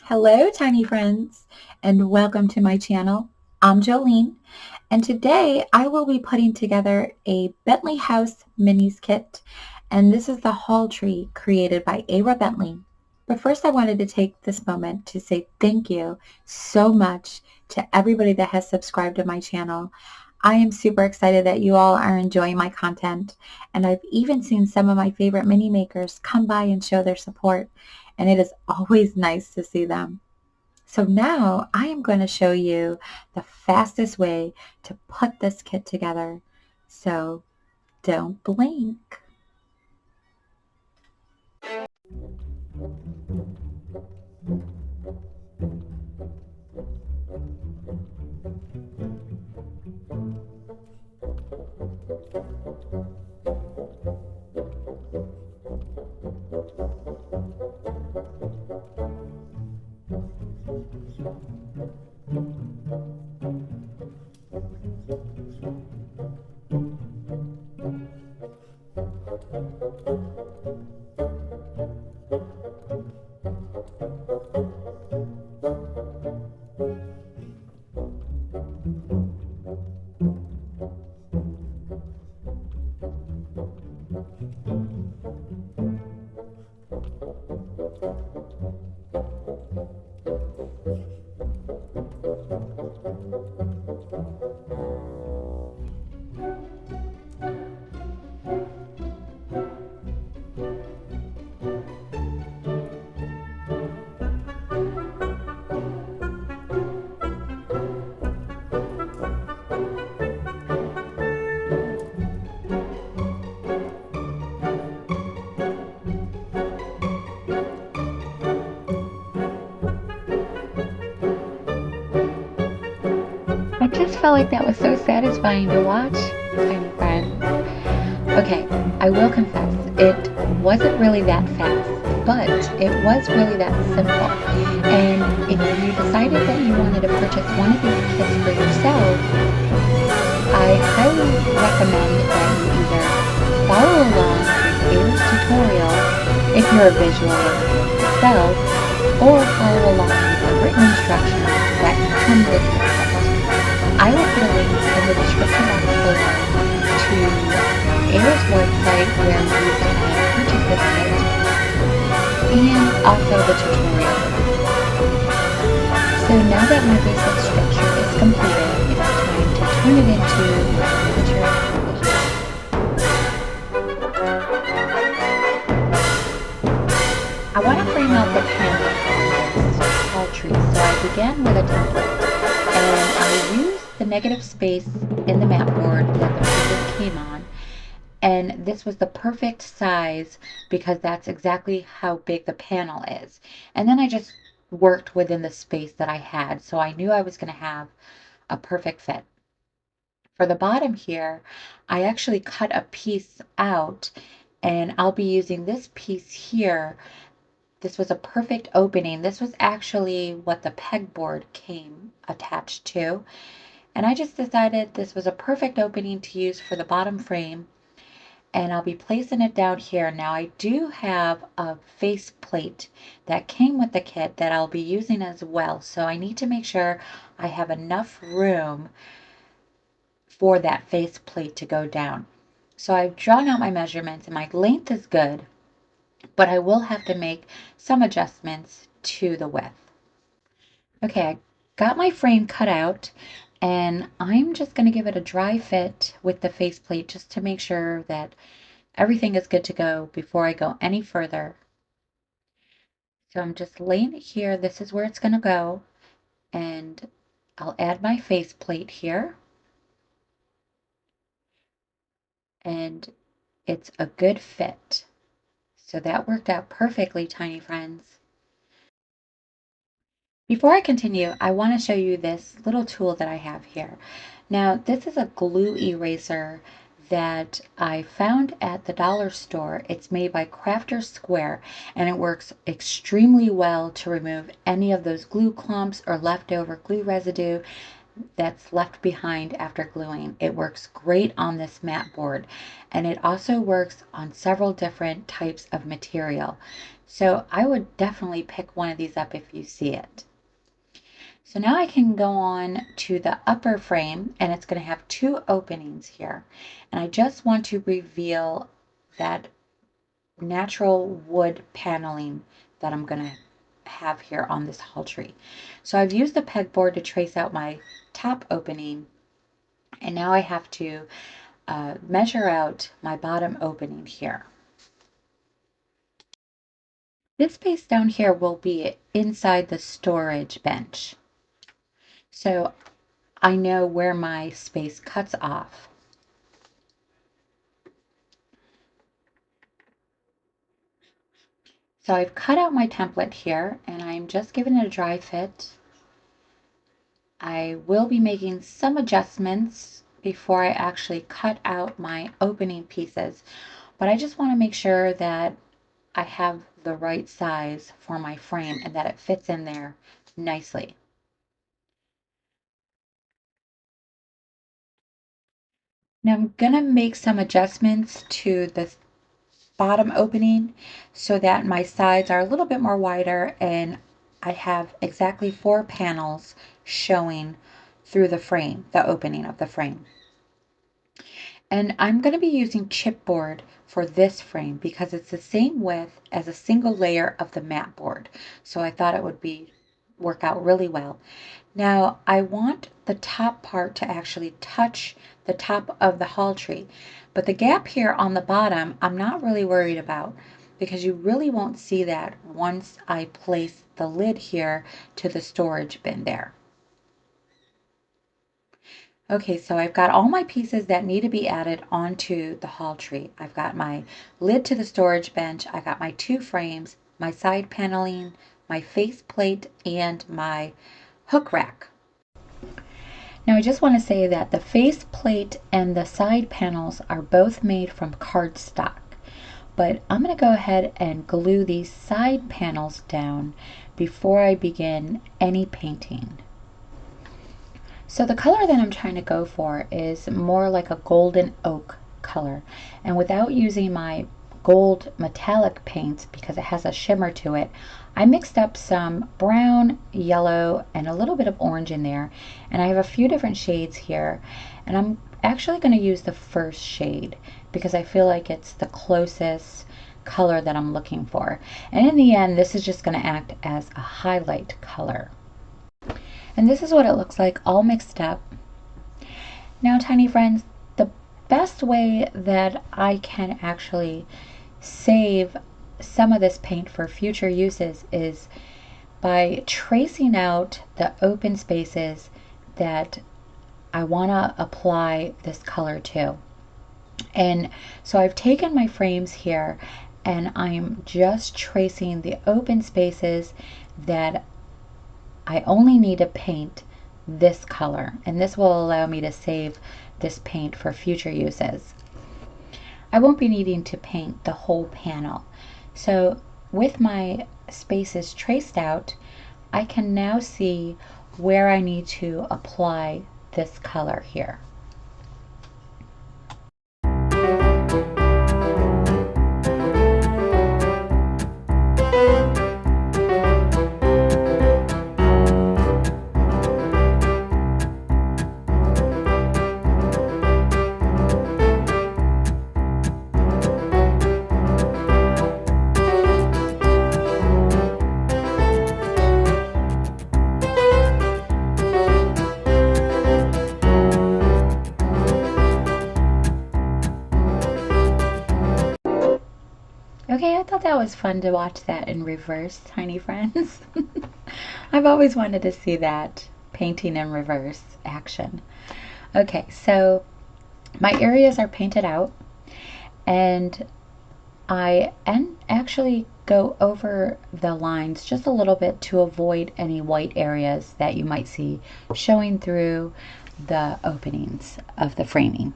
Hello, tiny friends, and welcome to my channel. I'm Jolene, and today I will be putting together a Bentley House Minis kit, and this is the haul tree created by Ava Bentley. But first I wanted to take this moment to say thank you so much to everybody that has subscribed to my channel. I am super excited that you all are enjoying my content, and I've even seen some of my favorite mini makers come by and show their support, and it is always nice to see them. So now I am going to show you the fastest way to put this kit together. So don't blink. I just felt like that was so satisfying to watch, tiny friends. Okay, I will confess, it wasn't really that fast, but it was really that simple. And if you decided that you wanted to purchase one of these kits for yourself, I highly recommend that you either follow along with Ava's tutorial if you're a visual learner yourself, or follow along with the written instructions that come with the kit. I will put a link in the description box below to Ava's website where you can purchase this kit, and also the tutorial. So now that my basic structure is completed, it's time to turn it into my miniature vision. I want to frame out the panel on this tall tree, so I began with a template, and I used the negative space in the mat board that the pieces came on, and this was the perfect size because that's exactly how big the panel is. And then I just worked within the space that I had, so I knew I was going to have a perfect fit. For the bottom here, I actually cut a piece out, and I'll be using this piece here. This was a perfect opening. This was actually what the pegboard came attached to. And I just decided this was a perfect opening to use for the bottom frame. And I'll be placing it down here. Now I do have a face plate that came with the kit that I'll be using as well. So I need to make sure I have enough room for that face plate to go down. So I've drawn out my measurements and my length is good, but I will have to make some adjustments to the width. Okay, I got my frame cut out, and I'm just going to give it a dry fit with the faceplate just to make sure that everything is good to go before I go any further. So I'm just laying it here. This is where it's going to go, and I'll add my faceplate here. And it's a good fit. So that worked out perfectly, tiny friends. Before I continue, I want to show you this little tool that I have here. Now, this is a glue eraser that I found at the dollar store. It's made by Crafter Square, and it works extremely well to remove any of those glue clumps or leftover glue residue that's left behind after gluing. It works great on this mat board, and it also works on several different types of material. So I would definitely pick one of these up if you see it. So now I can go on to the upper frame, and it's going to have two openings here. And I just want to reveal that natural wood paneling that I'm going to have here on this hall tree. So I've used the pegboard to trace out my top opening, and now I have to measure out my bottom opening here. This space down here will be inside the storage bench. So I know where my space cuts off. So I've cut out my template here, and I'm just giving it a dry fit. I will be making some adjustments before I actually cut out my opening pieces, but I just want to make sure that I have the right size for my frame and that it fits in there nicely. Now I'm gonna make some adjustments to the bottom opening so that my sides are a little bit more wider and I have exactly 4 panels showing through the frame, the opening of the frame. And I'm going to be using chipboard for this frame because it's the same width as a single layer of the mat board. So I thought it would work out really well. Now I want the top part to actually touch the top of the hall tree, but the gap here on the bottom I'm not really worried about because you really won't see that once I place the lid here to the storage bin there. Okay, so I've got all my pieces that need to be added onto the hall tree. I've got my lid to the storage bench, I got my 2 frames, my side paneling, my face plate, and my hook rack. Now I just want to say that the face plate and the side panels are both made from cardstock, but I'm going to go ahead and glue these side panels down before I begin any painting. So the color that I'm trying to go for is more like a golden oak color, and without using my gold metallic paints because it has a shimmer to it, I mixed up some brown, yellow, and a little bit of orange in there, and I have a few different shades here, and I'm actually going to use the first shade because I feel like it's the closest color that I'm looking for, and in the end this is just going to act as a highlight color. And this is what it looks like all mixed up. Now, tiny friends, the best way that I can actually save some of this paint for future uses is by tracing out the open spaces that I want to apply this color to. And so I've taken my frames here and I'm just tracing the open spaces that I only need to paint this color, and this will allow me to save this paint for future uses. I won't be needing to paint the whole panel. So with my spaces traced out, I can now see where I need to apply this color here. Okay, I thought that was fun to watch that in reverse, tiny friends. I've always wanted to see that painting in reverse action. Okay, so my areas are painted out, and I actually go over the lines just a little bit to avoid any white areas that you might see showing through the openings of the framing.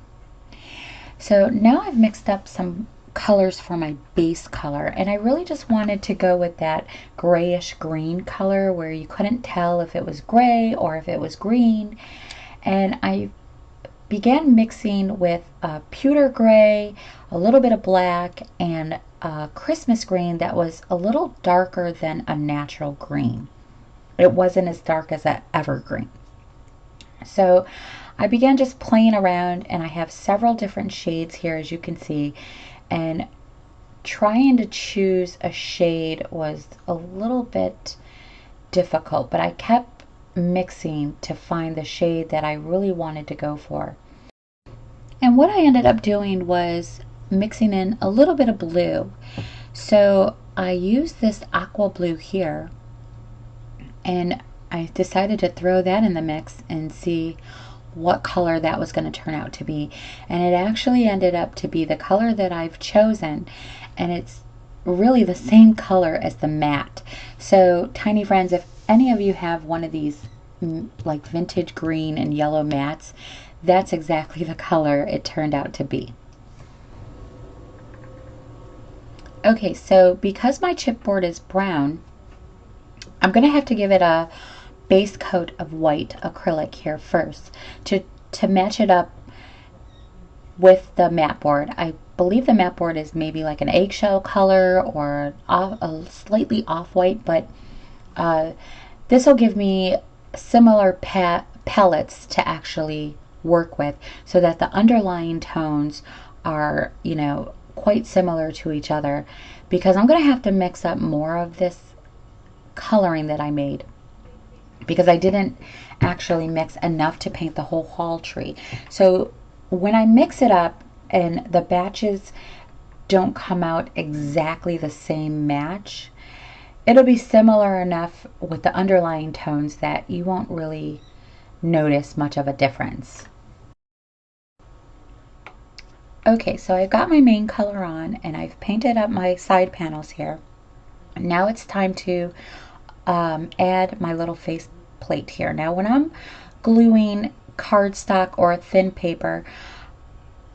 So now I've mixed up some colors for my base color, and I really just wanted to go with that grayish green color where you couldn't tell if it was gray or if it was green. And I began mixing with pewter gray, a little bit of black, and a Christmas green that was a little darker than a natural green. It wasn't as dark as an evergreen. So I began just playing around, and I have several different shades here, as you can see, and trying to choose a shade was a little bit difficult, but I kept mixing to find the shade that I really wanted to go for. And what I ended up doing was mixing in a little bit of blue. So I used this aqua blue here, and I decided to throw that in the mix and see what color that was going to turn out to be. And it actually ended up to be the color that I've chosen, and it's really the same color as the matte. So tiny friends, if any of you have one of these like vintage green and yellow mattes, that's exactly the color it turned out to be. Okay, so because my chipboard is brown, I'm going to have to give it a base coat of white acrylic here first to match it up with the mat board. I believe the mat board is maybe like an eggshell color or a slightly off-white, but this will give me similar palettes to actually work with, so that the underlying tones are, you know, quite similar to each other, because I'm going to have to mix up more of this coloring that I made, because I didn't actually mix enough to paint the whole hall tree. So when I mix it up and the batches don't come out exactly the same match, it'll be similar enough with the underlying tones that you won't really notice much of a difference. Okay, so I've got my main color on and I've painted up my side panels here. Now it's time to add my little face plate here. Now when I'm gluing cardstock or thin paper,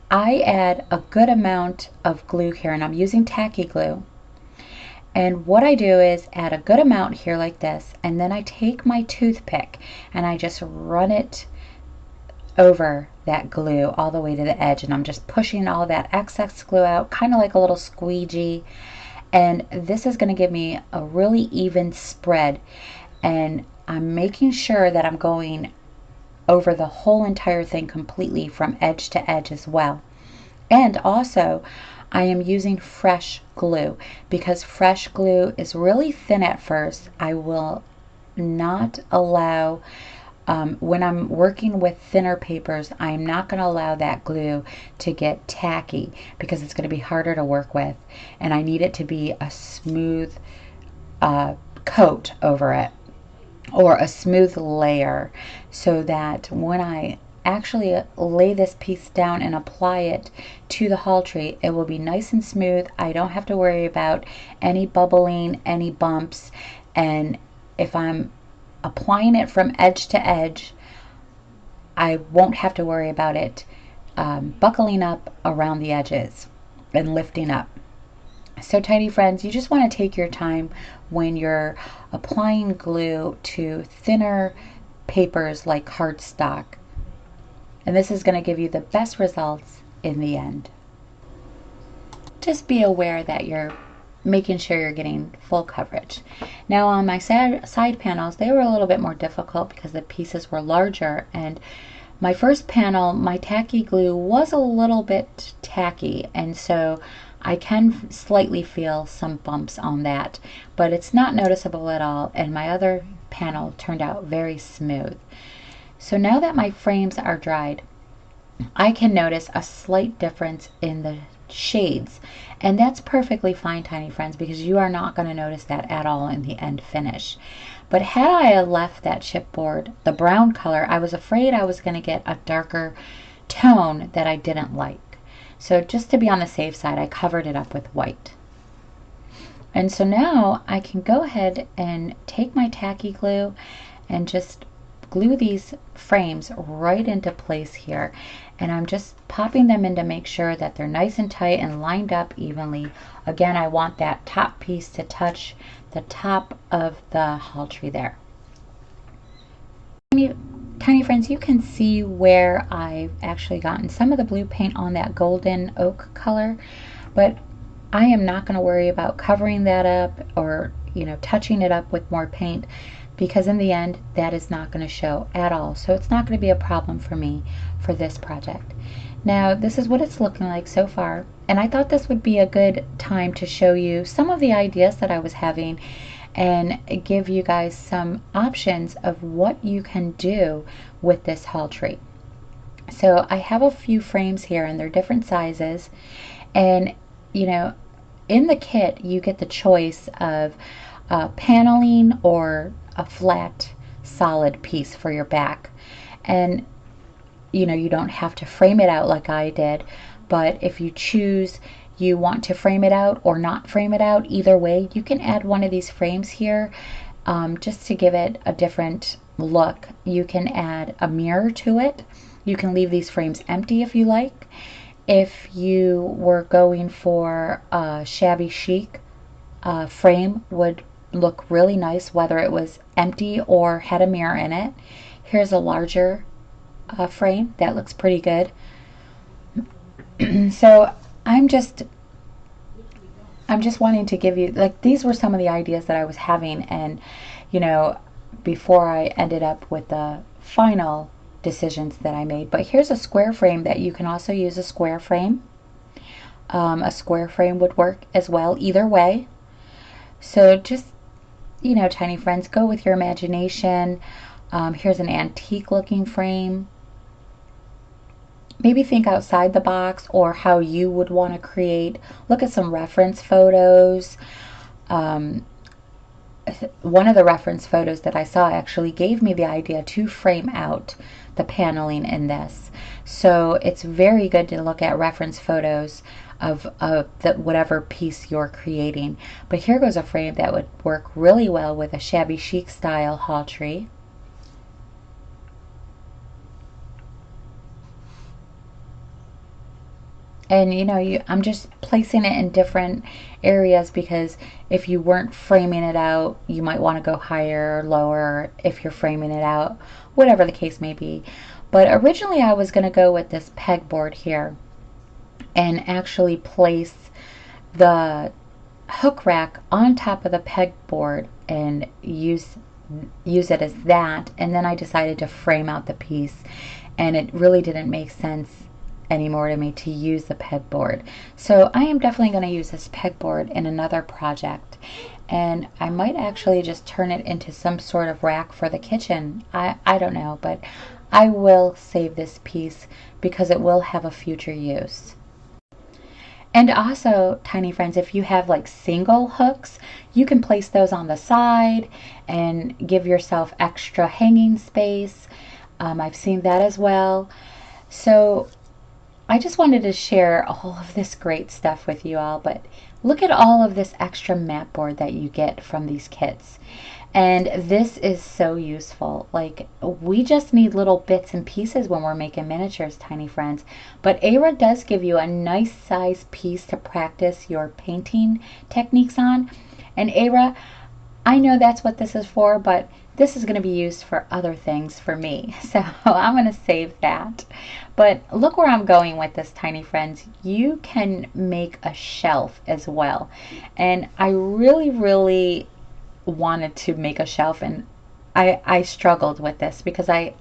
I add a good amount of glue here, and I'm using tacky glue. And what I do is add a good amount here like this, and then I take my toothpick and I just run it over that glue all the way to the edge, and I'm just pushing all that excess glue out, kind of like a little squeegee. And this is going to give me a really even spread, and I'm making sure that I'm going over the whole entire thing completely from edge to edge as well. And also I am using fresh glue, because fresh glue is really thin at first. I will not allow when I'm working with thinner papers, I'm not going to allow that glue to get tacky, because it's going to be harder to work with, and I need it to be a smooth coat over it, or a smooth layer, so that when I actually lay this piece down and apply it to the hall tree, it will be nice and smooth. I don't have to worry about any bubbling, any bumps, and if I'm applying it from edge to edge, I won't have to worry about it buckling up around the edges and lifting up. So tiny friends, you just want to take your time when you're applying glue to thinner papers like cardstock, and this is going to give you the best results in the end. Just be aware that you're making sure you're getting full coverage. Now on my side panels, they were a little bit more difficult because the pieces were larger, and my first panel, my tacky glue was a little bit tacky, and so I can slightly feel some bumps on that, but it's not noticeable at all, and my other panel turned out very smooth. So now that my frames are dried, I can notice a slight difference in the shades, and that's perfectly fine, tiny friends, because you are not going to notice that at all in the end finish. But had I left that chipboard the brown color, I was afraid I was going to get a darker tone that I didn't like. So just to be on the safe side, I covered it up with white. And so now I can go ahead and take my tacky glue and just glue these frames right into place here, and I'm just popping them in to make sure that they're nice and tight and lined up evenly. Again, I want that top piece to touch the top of the hall tree there. Tiny tiny friends, you can see where I've actually gotten some of the blue paint on that golden oak color, but I am not going to worry about covering that up or, you know, touching it up with more paint, because in the end that is not going to show at all. So it's not going to be a problem for me for this project. Now this is what it's looking like so far, and I thought this would be a good time to show you some of the ideas that I was having and give you guys some options of what you can do with this hall tree. So I have a few frames here and they're different sizes, and you know, in the kit you get the choice of paneling or a flat solid piece for your back. And you know, you don't have to frame it out like I did, but if you choose you want to frame it out or not frame it out, either way you can add one of these frames here, just to give it a different look. You can add a mirror to it. You can leave these frames empty if you like. If you were going for a shabby chic frame, would look really nice whether it was empty or had a mirror in it. Here's a larger frame that looks pretty good. So I'm just wanting to give you, like, these were some of the ideas that I was having, and you know, before I ended up with the final decisions that I made. But here's a square frame that you can also use a square frame. A square frame would work as well either way. So just, you know, tiny friends, go with your imagination. Here's an antique looking frame. Maybe think outside the box or how you would want to create. Look at some reference photos. One of the reference photos that I saw actually gave me the idea to frame out the paneling in this. So it's very good to look at reference photos of whatever piece you're creating. But here goes a frame that would work really well with a shabby chic style hall tree. And you know, I'm just placing it in different areas because if you weren't framing it out, you might want to go higher or lower if you're framing it out, whatever the case may be. But originally I was going to go with this pegboard here and actually place the hook rack on top of the pegboard and use it as that. And then I decided to frame out the piece, and it really didn't make sense anymore to me to use the pegboard. So I am definitely going to use this pegboard in another project, and I might actually just turn it into some sort of rack for the kitchen. I don't know, but I will save this piece because it will have a future use. And also, tiny friends, if you have like single hooks, you can place those on the side and give yourself extra hanging space. I've seen that as well. So I just wanted to share all of this great stuff with you all, but look at all of this extra mat board that you get from these kits. And this is so useful. Like, we just need little bits and pieces when we're making miniatures, tiny friends. But Aira does give you a nice size piece to practice your painting techniques on. And Aira, I know that's what this is for, but this is going to be used for other things for me. So I'm going to save that. But look where I'm going with this, tiny friends. You can make a shelf as well. And I really wanted to make a shelf, and I struggled with this because I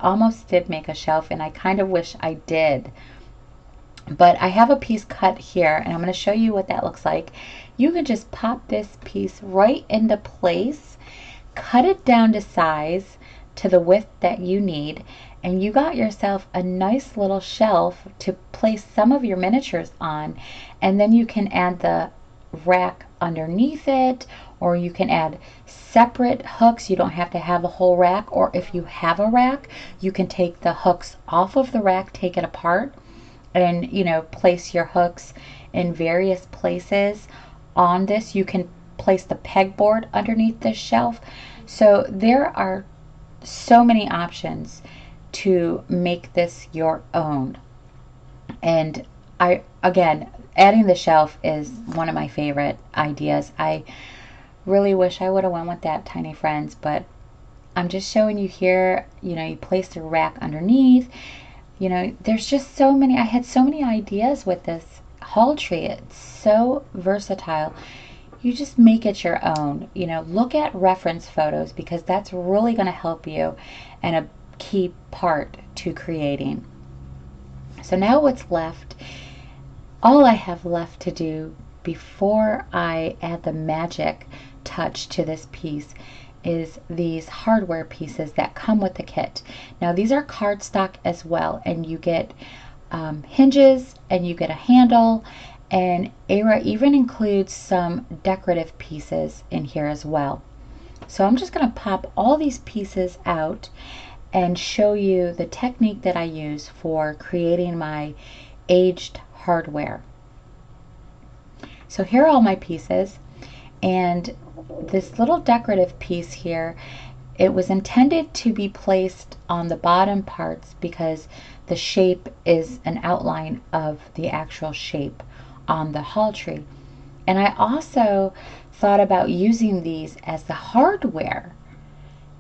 almost did make a shelf, and I kind of wish I did. But I have a piece cut here, and I'm going to show you what that looks like. You can just pop this piece right into place, cut it down to size to the width that you need, and you got yourself a nice little shelf to place some of your miniatures on. And then you can add the rack underneath it, or you can add separate hooks. You don't have to have a whole rack, or if you have a rack, you can take the hooks off of the rack, take it apart, and you know, place your hooks in various places on this. You can place the pegboard underneath this shelf. So there are so many options to make this your own. And again, adding the shelf is one of my favorite ideas. I really wish I would have went with that, tiny friends, but I'm just showing you here, you place the rack underneath. There's just so many, I had so many ideas with this haul tree. It's so versatile. You just make it your own. Look at reference photos because that's really going to help you and a key part to creating. So now what's left, all I have left to do before I add the magic touch to this piece is these hardware pieces that come with the kit. Now these are cardstock as well, and you get hinges and you get a handle, and Aira even includes some decorative pieces in here as well. So I'm just going to pop all these pieces out and show you the technique that I use for creating my aged hardware. So here are all my pieces, and this little decorative piece here, it was intended to be placed on the bottom parts because the shape is an outline of the actual shape on the haul tree. And I also thought about using these as the hardware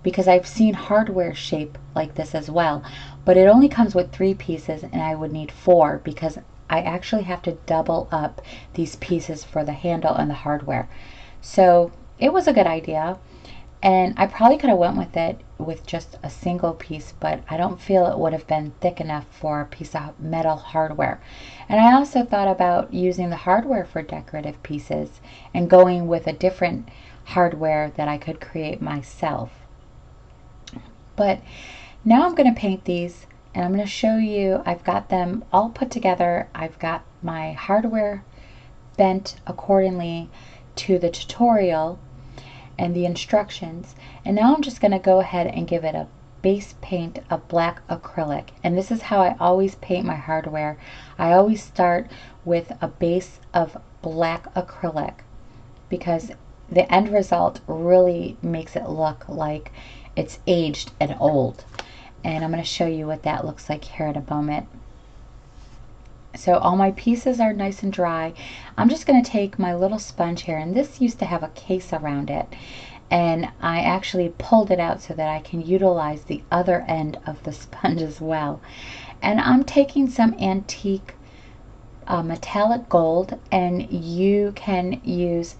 because I've seen hardware shape like this as well, but it only comes with 3 pieces and I would need 4 because I actually have to double up these pieces for the handle and the hardware. So it was a good idea, and I probably could have went with it with just a single piece, but I don't feel it would have been thick enough for a piece of metal hardware. And I also thought about using the hardware for decorative pieces and going with a different hardware that I could create myself. But now I'm going to paint these, and I'm going to show you, I've got them all put together. I've got my hardware bent accordingly to the tutorial and the instructions, and now I'm just going to go ahead and give it a base paint of black acrylic. And this is how I always paint my hardware. I always start with a base of black acrylic because the end result really makes it look like it's aged and old. And I'm going to show you what that looks like here in a moment. So all my pieces are nice and dry. I'm just going to take my little sponge here, and this used to have a case around it, and I actually pulled it out so that I can utilize the other end of the sponge as well. And I'm taking some antique metallic gold, and you can use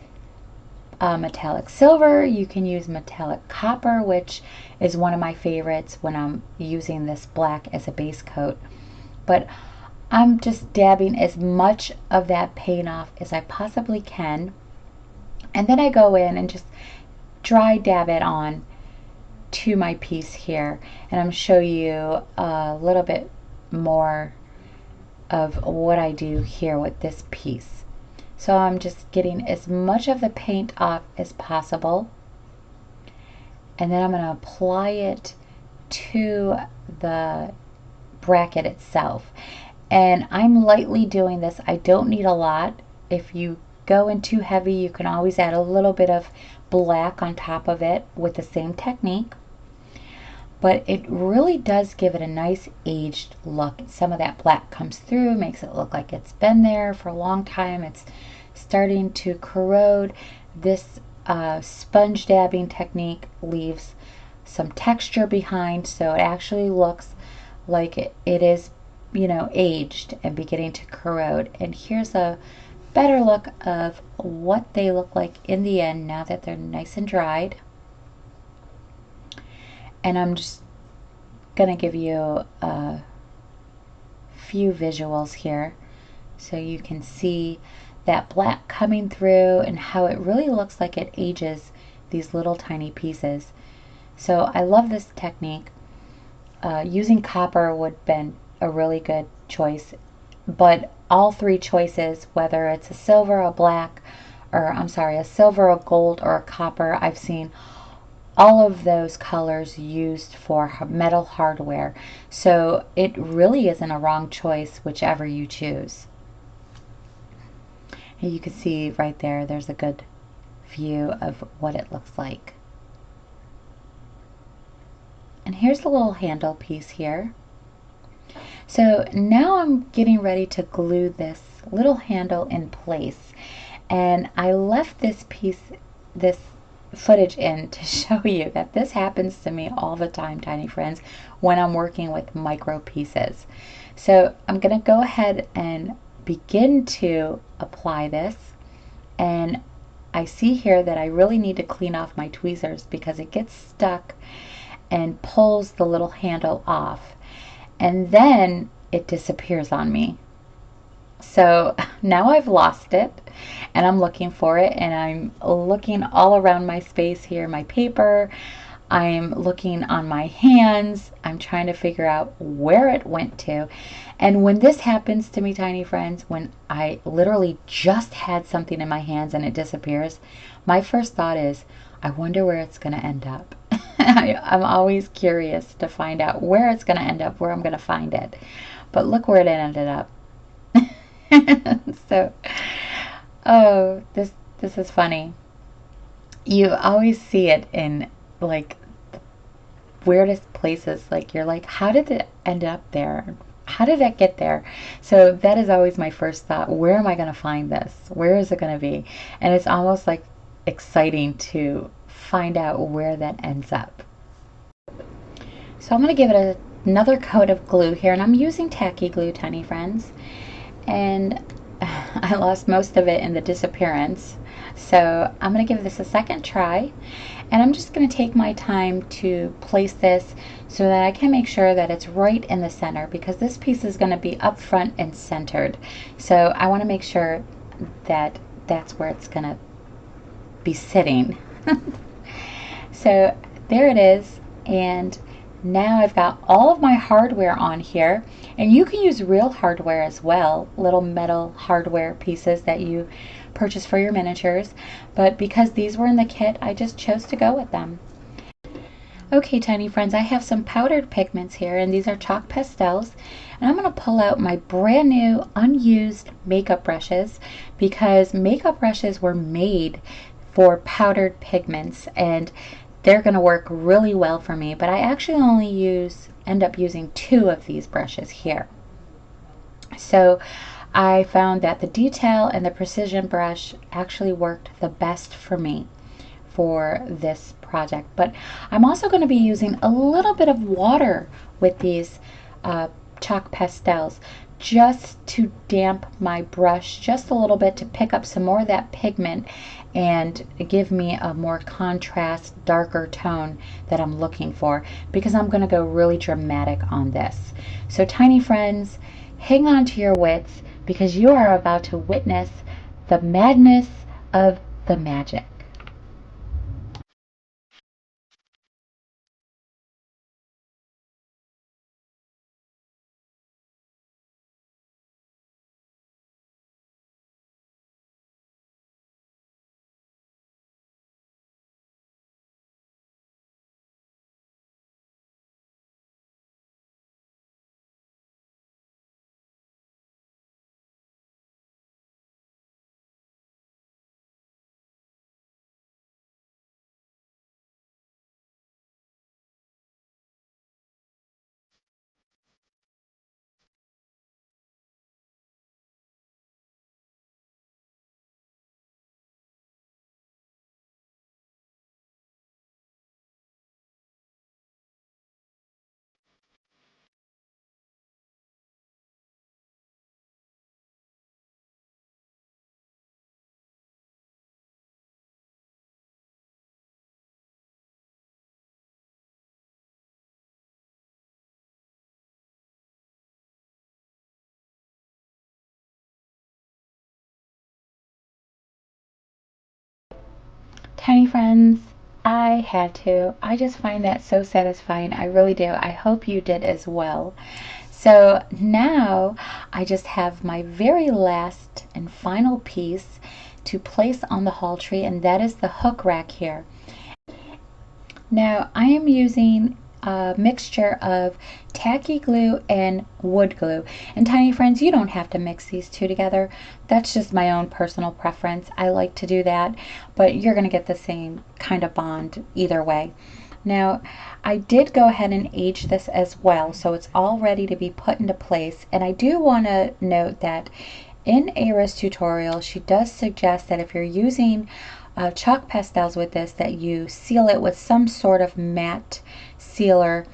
metallic silver, you can use metallic copper, which is one of my favorites when I'm using this black as a base coat. But I'm just dabbing as much of that paint off as I possibly can, and then I go in and just dry dab it on to my piece here, and I'm show you a little bit more of what I do here with this piece. So I'm just getting as much of the paint off as possible, and then I'm going to apply it to the bracket itself. And I'm lightly doing this. I don't need a lot. If you go in too heavy, you can always add a little bit of black on top of it with the same technique. But it really does give it a nice aged look. Some of that black comes through, makes it look like it's been there for a long time. It's starting to corrode. This sponge dabbing technique leaves some texture behind, so it actually looks like it is aged and beginning to corrode. And here's a better look of what they look like in the end now that they're nice and dried. And I'm just going to give you a few visuals here so you can see that black coming through and how it really looks like it ages these little tiny pieces. So I love this technique. Using copper would have been a really good choice, but all 3 choices, whether it's a silver, a black, or a silver, a gold, or a copper, I've seen all of those colors used for metal hardware. So it really isn't a wrong choice, whichever you choose. And you can see right there's a good view of what it looks like. And here's the little handle piece here. So now I'm getting ready to glue this little handle in place, and I left this piece, this footage in to show you that this happens to me all the time, tiny friends, when I'm working with micro pieces. So I'm going to go ahead and begin to apply this, and I see here that I really need to clean off my tweezers because it gets stuck and pulls the little handle off, and then it disappears on me. So now I've lost it and I'm looking for it, and I'm looking all around my space here, my paper. I'm looking on my hands. I'm trying to figure out where it went to. And when this happens to me, tiny friends, when I literally just had something in my hands and it disappears, my first thought is, I wonder where it's going to end up. I'm always curious to find out where it's going to end up, where I'm going to find it. But look where it ended up. So, oh, this is funny. You always see it in like the weirdest places. Like you're like, how did it end up there? How did that get there? So that is always my first thought. Where am I going to find this? Where is it going to be? And it's almost like exciting to find out where that ends up. So I'm going to give it another coat of glue here, and I'm using tacky glue, tiny friends. And I lost most of it in the disappearance. So I'm going to give this a second try, and I'm just going to take my time to place this so that I can make sure that it's right in the center, because this piece is going to be up front and centered. So I want to make sure that that's where it's going to be sitting. So there it is, and now I've got all of my hardware on here, and you can use real hardware as well, little metal hardware pieces that you purchase for your miniatures, but because these were in the kit, I just chose to go with them. Okay, tiny friends, I have some powdered pigments here, and these are chalk pastels, and I'm going to pull out my brand new unused makeup brushes, because makeup brushes were made for powdered pigments, and they're going to work really well for me, but I actually only end up using 2 of these brushes here. So I found that the detail and the precision brush actually worked the best for me for this project. But I'm also going to be using a little bit of water with these chalk pastels, just to damp my brush just a little bit, to pick up some more of that pigment and give me a more contrast, darker tone that I'm looking for, because I'm going to go really dramatic on this. So tiny friends, hang on to your wits, because you are about to witness the madness of the magic. Tiny friends, I had to. I just find that so satisfying. I really do. I hope you did as well. So now I just have my very last and final piece to place on the hall tree, and that is the hook rack here. Now I am using a mixture of tacky glue and wood glue. And tiny friends, you don't have to mix these two together. That's just my own personal preference. I like to do that, but you're going to get the same kind of bond either way. Now, I did go ahead and age this as well, so it's all ready to be put into place. And I do want to note that in Ara's tutorial, she does suggest that if you're using chalk pastels with this that you seal it with some sort of matte sealer,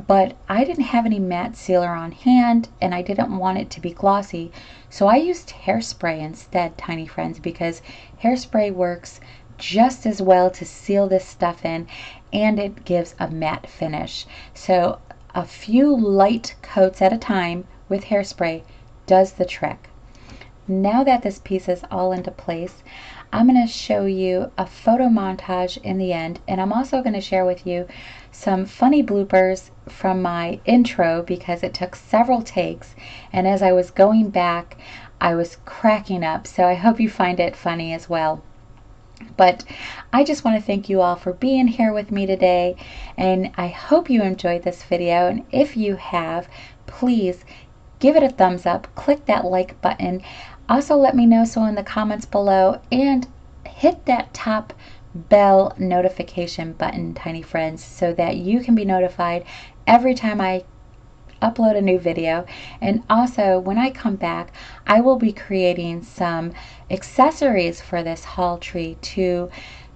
but I didn't have any matte sealer on hand and I didn't want it to be glossy, so I used hairspray instead, tiny friends, because hairspray works just as well to seal this stuff in, and it gives a matte finish. So a few light coats at a time with hairspray does the trick. Now that this piece is all into place, I'm going to show you a photo montage in the end, and I'm also going to share with you some funny bloopers from my intro because it took several takes, and as I was going back I was cracking up, so I hope you find it funny as well. But I just want to thank you all for being here with me today, and I hope you enjoyed this video, and if you have, please give it a thumbs up, click that like button, also let me know so in the comments below, and hit that top bell notification button, tiny friends, so that you can be notified every time I upload a new video. And also when I come back, I will be creating some accessories for this haul tree to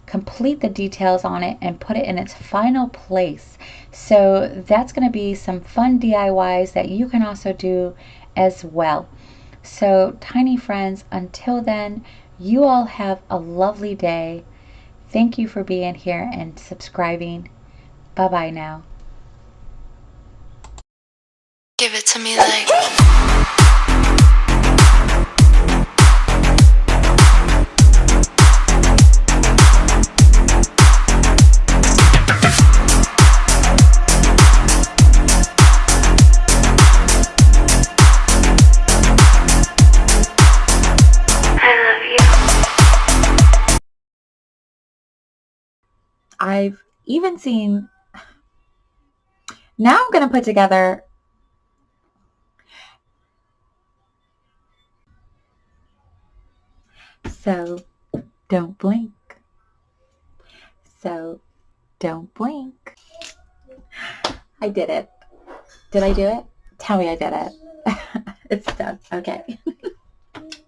complete the details on it and put it in its final place. So that's going to be some fun DIYs that you can also do as well. So tiny friends, until then, you all have a lovely day. Thank you for being here and subscribing. Bye bye now. Give it to me like I've even seen, now I'm going to put together, so don't blink. So don't blink. I did it. Did I do it? Tell me I did it. It's done. Okay.